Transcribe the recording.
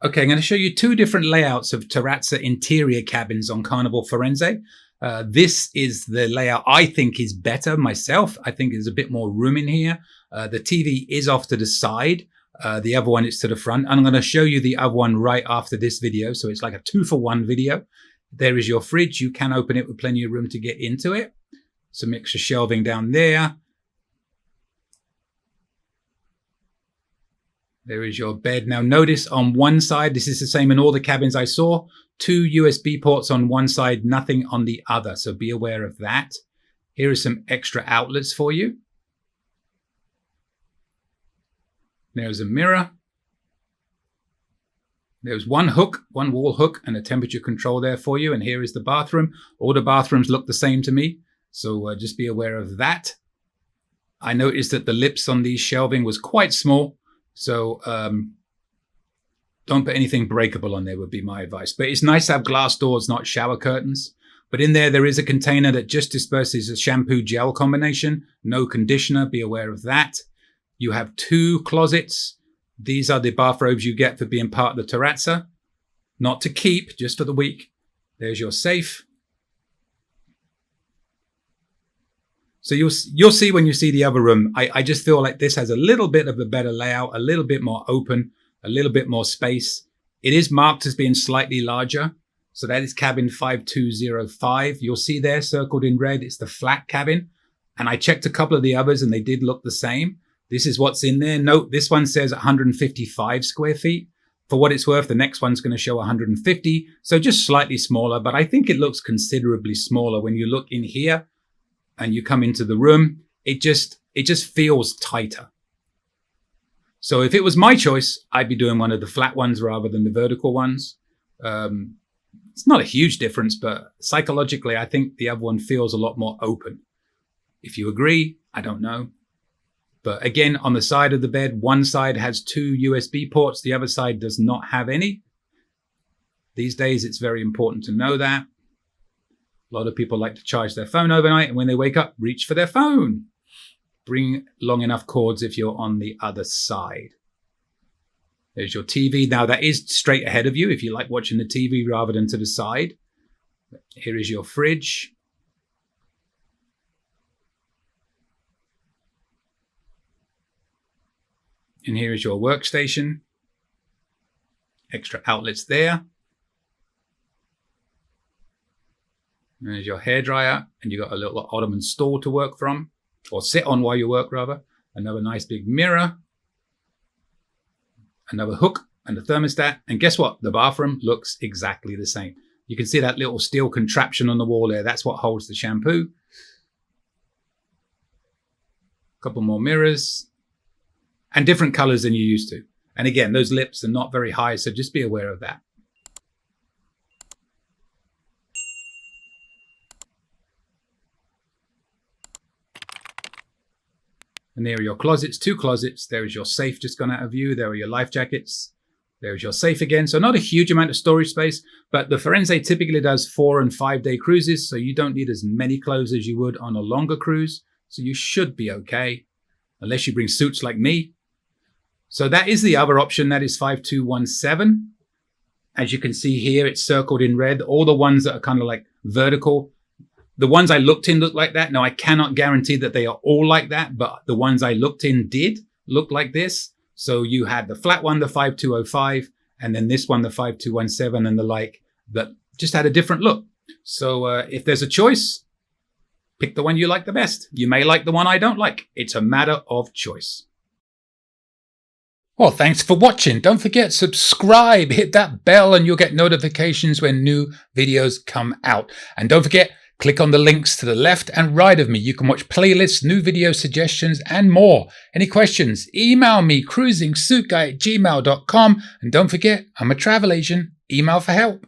Okay, I'm going to show you two different layouts of Terrazza interior cabins on Carnival Firenze. This is the layout I think is better myself. I think there's a bit more room in here. The TV is off to the side. The other one is to the front. I'm going to show you the other one right after this video. So it's like a 2-for-1 video. There is your fridge. You can open it with plenty of room to get into it. Some extra shelving down there. There is your bed. Now notice on one side, this is the same in all the cabins I saw, 2 USB ports on one side, nothing on the other. So be aware of that. Here are some extra outlets for you. There's a mirror. There's one hook, one wall hook, and a temperature control there for you. And here is the bathroom. All the bathrooms look the same to me. So just be aware of that. I noticed that the lips on these shelving was quite small. So don't put anything breakable on there would be my advice. But it's nice to have glass doors, not shower curtains. But in there is a container that just disperses a shampoo gel combination. No conditioner, be aware of that. You have 2 closets. These are the bathrobes you get for being part of the Terrazza. Not to keep, just for the week. There's your safe. So you'll see when you see the other room, I just feel like this has a little bit of a better layout, a little bit more open, a little bit more space. It is marked as being slightly larger. So that is cabin 5205. You'll see there circled in red, it's the flat cabin. And I checked a couple of the others and they did look the same. This is what's in there. Note, this one says 155 square feet. For what it's worth, the next one's going to show 150. So just slightly smaller, but I think it looks considerably smaller when you look in here. And you come into the room, it just feels tighter. So if it was my choice, I'd be doing one of the flat ones rather than the vertical ones. It's not a huge difference, but psychologically, I think the other one feels a lot more open. If you agree, I don't know. But again, on the side of the bed, one side has 2 USB ports, the other side does not have any. These days, it's very important to know that. A lot of people like to charge their phone overnight, and when they wake up, reach for their phone. Bring long enough cords if you're on the other side. There's your TV. Now, that is straight ahead of you if you like watching the TV rather than to the side. Here is your fridge. And here is your workstation. Extra outlets there. And there's your hairdryer, and you got a little ottoman stool to work from, or sit on while you work rather. Another nice big mirror, another hook and a thermostat. And guess what? The bathroom looks exactly the same. You can see that little steel contraption on the wall there. That's what holds the shampoo. A couple more mirrors and different colors than you're used to. And again, those lips are not very high, so just be aware of that. And there are your closets, 2 closets. There is your safe just gone out of view. There are your life jackets. There is your safe again. So not a huge amount of storage space, but the Firenze typically does 4- and 5-day cruises. So you don't need as many clothes as you would on a longer cruise. So you should be okay, unless you bring suits like me. So that is the other option. That is 5217. As you can see here, it's circled in red. All the ones that are kind of like vertical. The ones I looked in look like that. Now, I cannot guarantee that they are all like that, but the ones I looked in did look like this. So you had the flat one, the 5205, and then this one, the 5217, and the like, that just had a different look. So if there's a choice, pick the one you like the best. You may like the one I don't like. It's a matter of choice. Well, thanks for watching. Don't forget, subscribe, hit that bell, and you'll get notifications when new videos come out. And don't forget, click on the links to the left and right of me. You can watch playlists, new video suggestions, and more. Any questions? Email me, cruisingsuitguy@gmail.com. And don't forget, I'm a travel agent. Email for help.